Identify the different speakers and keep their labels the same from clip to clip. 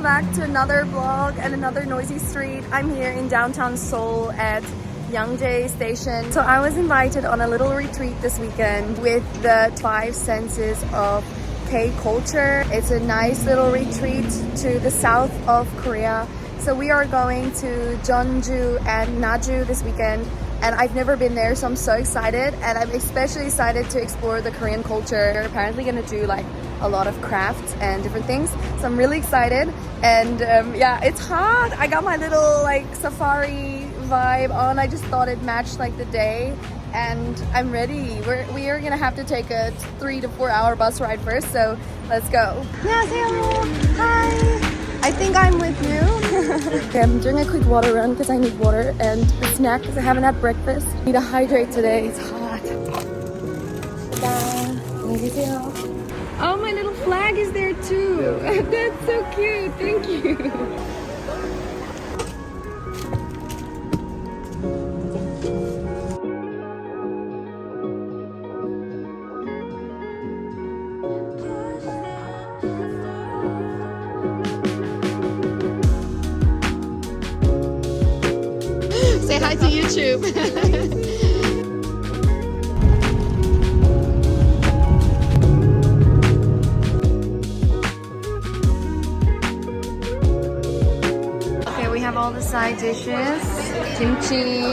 Speaker 1: back to another vlog and another noisy street. I'm here in downtown Seoul at Yangjae Station. So I was invited on a little retreat this weekend with the 5 senses of K-culture. It's a nice little retreat to the south of Korea. So we are going to Jeonju and Naju this weekend. And I've never been there, so I'm so excited. And I'm especially excited to explore the Korean culture. We're apparently gonna do like a lot of crafts and different things. So I'm really excited. And yeah, it's hot. I got my little like safari vibe on. I just thought it matched like the day. And I'm ready. We are gonna have to take a 3 to 4 hour bus ride first. So let's go. 안녕하세요. Hi. I think I'm with you. Okay, I'm doing a quick water run because I need water and a snack because I haven't had breakfast. I need to hydrate today. It's hot. Oh, my little flag is there too. That's so cute. Thank you. Say hi to YouTube. Okay, we have all the side dishes. Kimchi.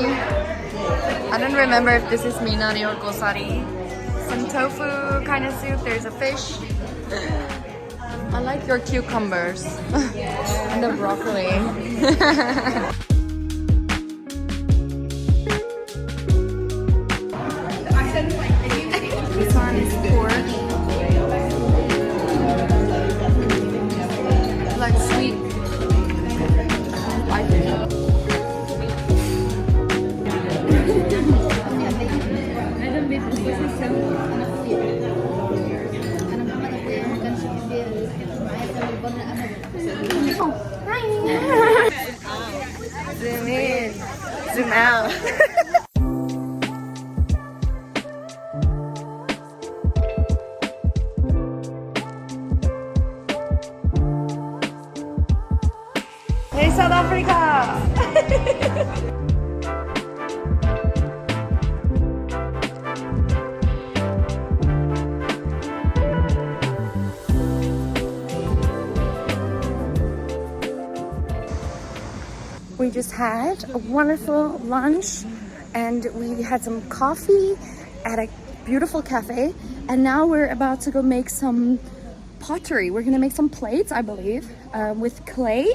Speaker 1: I don't remember if this is minari or gosari. Some tofu kind of soup. There's a fish. I like your cucumbers and the broccoli. This one is pork. Like sweet. Zoom in, zoom out. Hey, South Africa! We just had a wonderful lunch and we had some coffee at a beautiful cafe, and now we're about to go make some pottery. We're gonna make some plates, I believe, with clay.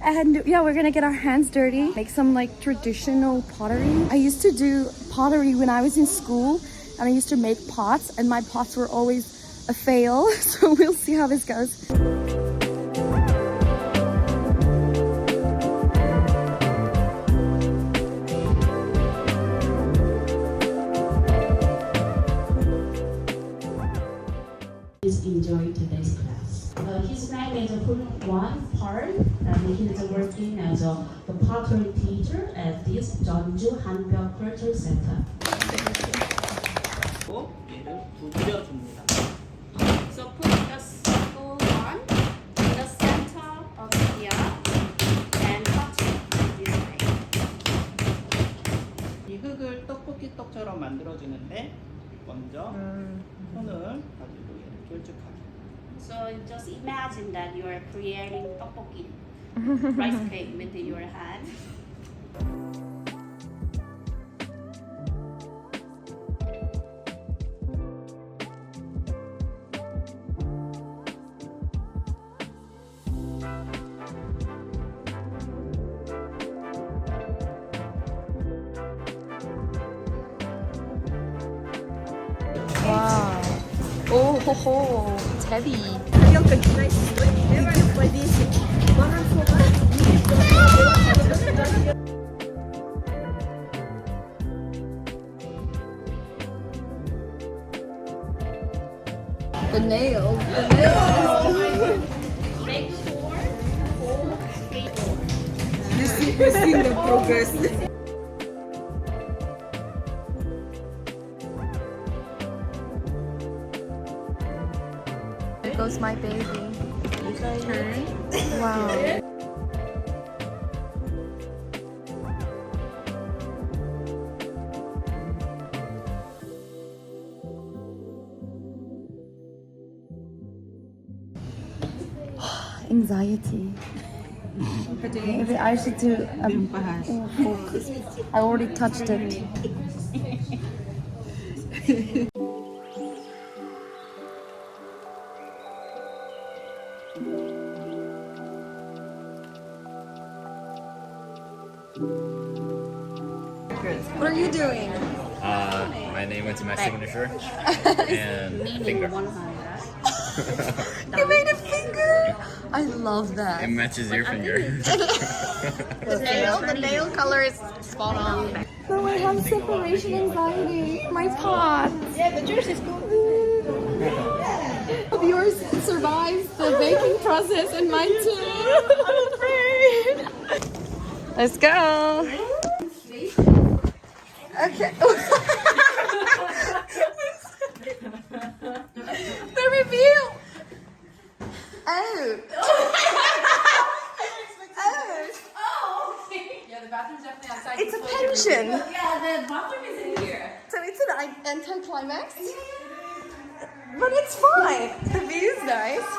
Speaker 1: And yeah, we're gonna get our hands dirty, make some like traditional pottery. I used to do pottery when I was in school, and I used to make pots, and my pots were always a fail. So we'll see how this goes.
Speaker 2: Enjoy today's class. His name is Won Park, and he is working as the pottery teacher at this Jeonju Hanbyeok Culture Center.
Speaker 3: 얘를 부벼줍니다.
Speaker 4: So put the circle one in the center of here and cut it this way.
Speaker 3: 이 흙을 떡볶이 떡처럼 만들어주는데 먼저 손을 가지고 얘를 쫄쭉하게.
Speaker 4: So just imagine that you are creating tteokbokki, rice cake with your hand.
Speaker 1: Wow. Oh ho ho. It's heavy. The nail. The nail.
Speaker 4: Make sure hold stable.
Speaker 1: You see the progress. There goes my baby. You
Speaker 4: turn.
Speaker 1: Wow. Anxiety. Maybe I should do focus. I already touched it. What are you doing?
Speaker 5: My name is my signature and finger.
Speaker 1: You made a finger! I love that.
Speaker 5: It matches your finger.
Speaker 4: The nail color is spot on.
Speaker 1: No, I have separation anxiety. My pot.
Speaker 4: Yeah, the juice is cool.
Speaker 1: Yours survives the baking process and mine too. I'm afraid. Let's go. Okay. The reveal. Oh.
Speaker 4: Yeah, the bathroom's definitely outside.
Speaker 1: It's a pension.
Speaker 4: Yeah, the bathroom is in here.
Speaker 1: So it's an anticlimax. But it's fine. The view's nice.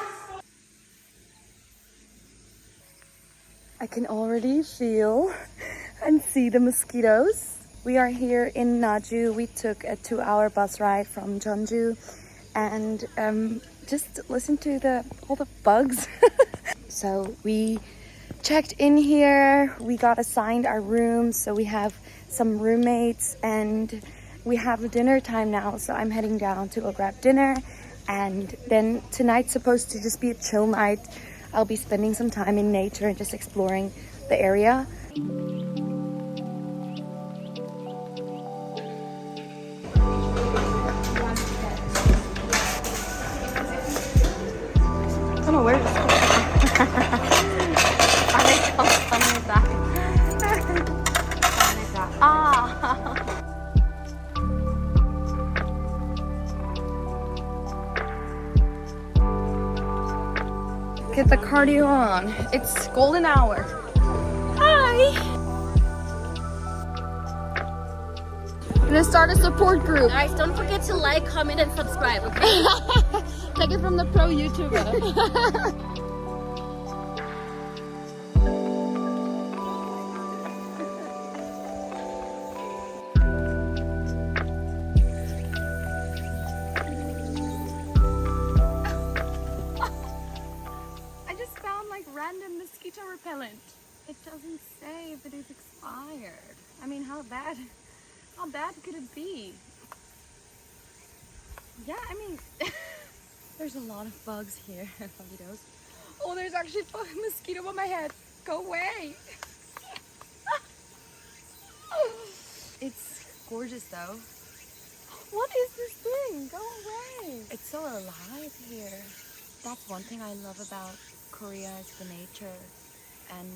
Speaker 1: I can already feel and see the mosquitoes. We are here in Naju. We took a 2-hour bus ride from Jeonju and just listen to all the bugs. So we checked in here. We got assigned our rooms, so we have some roommates and we have dinner time now. So I'm heading down to go grab dinner, and then tonight's supposed to just be a chill night. I'll be spending some time in nature and just exploring the area. I don't know where this Get the cardio on. It's golden hour. Hi! I'm gonna start a support group.
Speaker 4: Guys, don't forget to like, comment, and subscribe, okay?
Speaker 1: Take it from the pro YouTuber. I just found like random mosquito repellent. It doesn't say if it is expired. I mean, how bad could it be? Yeah, I mean, there's a lot of bugs here. Mosquitoes. Oh, there's actually a mosquito on my head. Go away. It's gorgeous though. What is this thing? Go away. It's so alive here. That's one thing I love about Korea is the nature and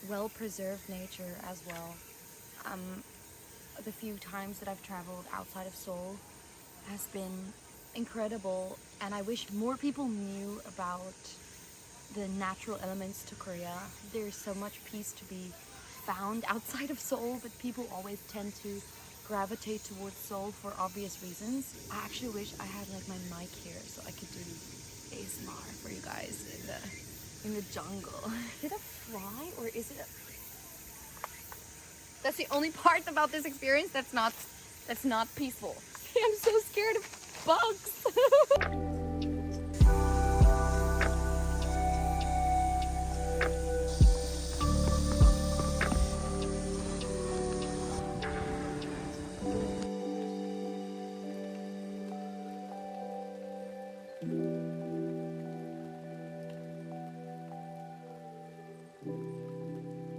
Speaker 1: well-preserved nature as well. The few times that I've traveled outside of Seoul has been incredible, and I wish more people knew about the natural elements to Korea. There's so much peace to be found outside of Seoul, but people always tend to gravitate towards Seoul for obvious reasons. I actually wish I had like my mic here so I could do ASMR for you guys in the jungle. Is it a fly or is it a... That's the only part about this experience that's not peaceful. I'm so scared of bugs.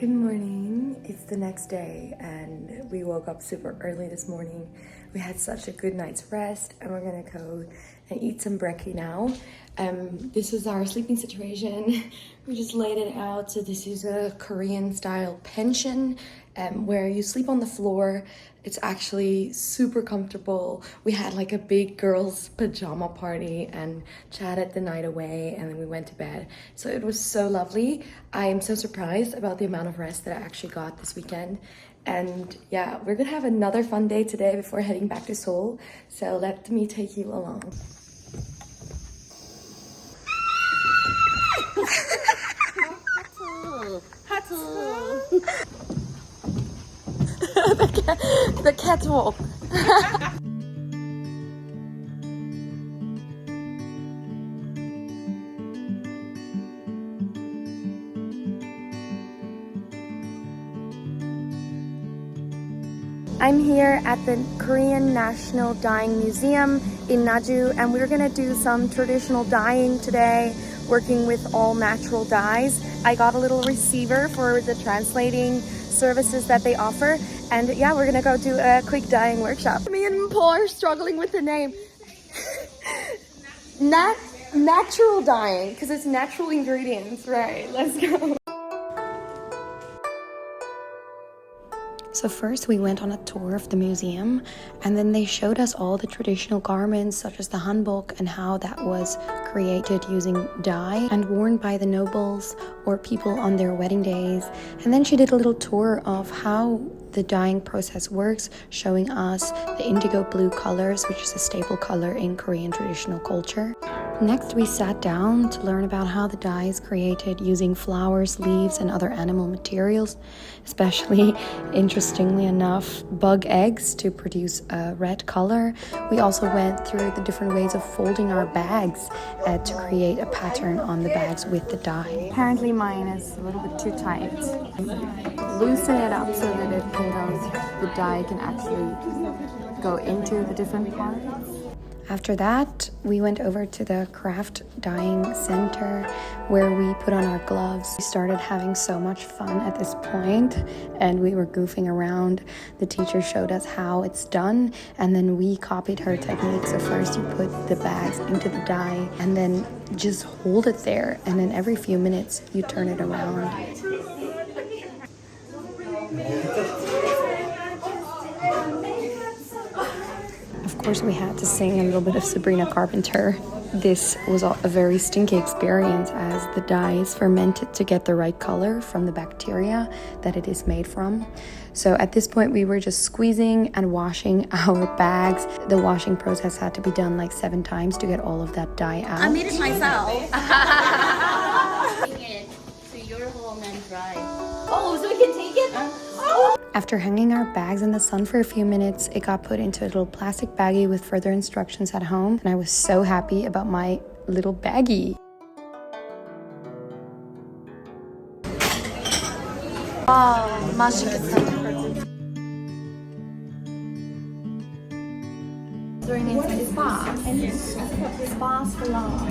Speaker 1: Good morning. It's the next day and we woke up super early this morning. We had such a good night's rest, and we're gonna go and eat some brekkie now. This was our sleeping situation. We just laid it out. So this is a Korean style pension where you sleep on the floor. It's actually super comfortable. We had like a big girls' pajama party and chatted the night away, and then we went to bed. So it was so lovely. I am so surprised about the amount of rest that I actually got this weekend. And yeah, we're gonna have another fun day today before heading back to Seoul. So let me take you along. The catwalk. I'm here at the Korean National Dyeing Museum in Naju, and we're gonna do some traditional dyeing today, working with all natural dyes. I got a little receiver for the translating services that they offer, and yeah, we're gonna go do a quick dyeing workshop. Me and Paul are struggling with the name. Natural dyeing, because it's natural ingredients, right? Let's go. So first we went on a tour of the museum, and then they showed us all the traditional garments such as the Hanbyeok and how that was created using dye and worn by the nobles or people on their wedding days. And then she did a little tour of how the dyeing process works, showing us the indigo blue colors, which is a staple color in Korean traditional culture. Next, we sat down to learn about how the dye is created using flowers, leaves, and other animal materials, especially, interestingly enough, bug eggs to produce a red color. We also went through the different ways of folding our bags to create a pattern on the bags with the dye. Apparently mine is a little bit too tight. Loosen it up so that it can go, the dye can actually go into the different parts. After that, we went over to the craft dyeing center where we put on our gloves. We started having so much fun at this point, and we were goofing around. The teacher showed us how it's done, and then we copied her technique. So first you put the bags into the dye and then just hold it there, and then every few minutes you turn it around. Of course, we had to sing a little bit of Sabrina Carpenter. This was a very stinky experience as the dye is fermented to get the right color from the bacteria that it is made from. So at this point, we were just squeezing and washing our bags. The washing process had to be done like 7 times to get all of that dye out.
Speaker 4: I made it myself. Bring it to your home and dry. Oh, so we can take it?
Speaker 1: After hanging our bags in the sun for a few minutes, it got put into a little plastic baggie with further instructions at home, and I was so happy about my little baggie. Wow, 맛있겠다. During it spas. Spas for love.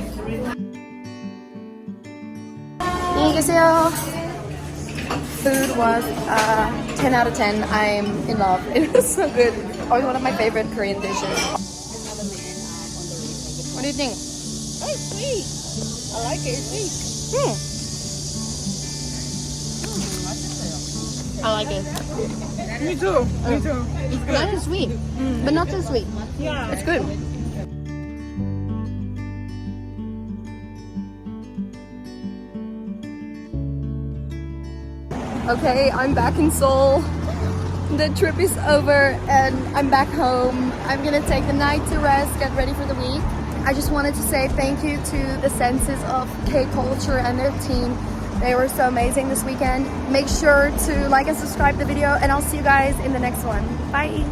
Speaker 1: 안녕히 계세요. Food was 10 out of 10. I'm in love. It was so good. Always one of my favorite Korean dishes. What do you think?
Speaker 3: Oh, it's sweet. I like it. It's sweet.
Speaker 1: I like it.
Speaker 3: Me too. Me too. It's good.
Speaker 1: Nice and sweet, but not too sweet.
Speaker 3: Yeah.
Speaker 1: It's good. Okay, I'm back in Seoul. The trip is over and I'm back home. I'm gonna take the night to rest, get ready for the week. I just wanted to say thank you to the SensesofKCulture and their team. They were so amazing this weekend. Make sure to like and subscribe the video, and I'll see you guys in the next one. Bye!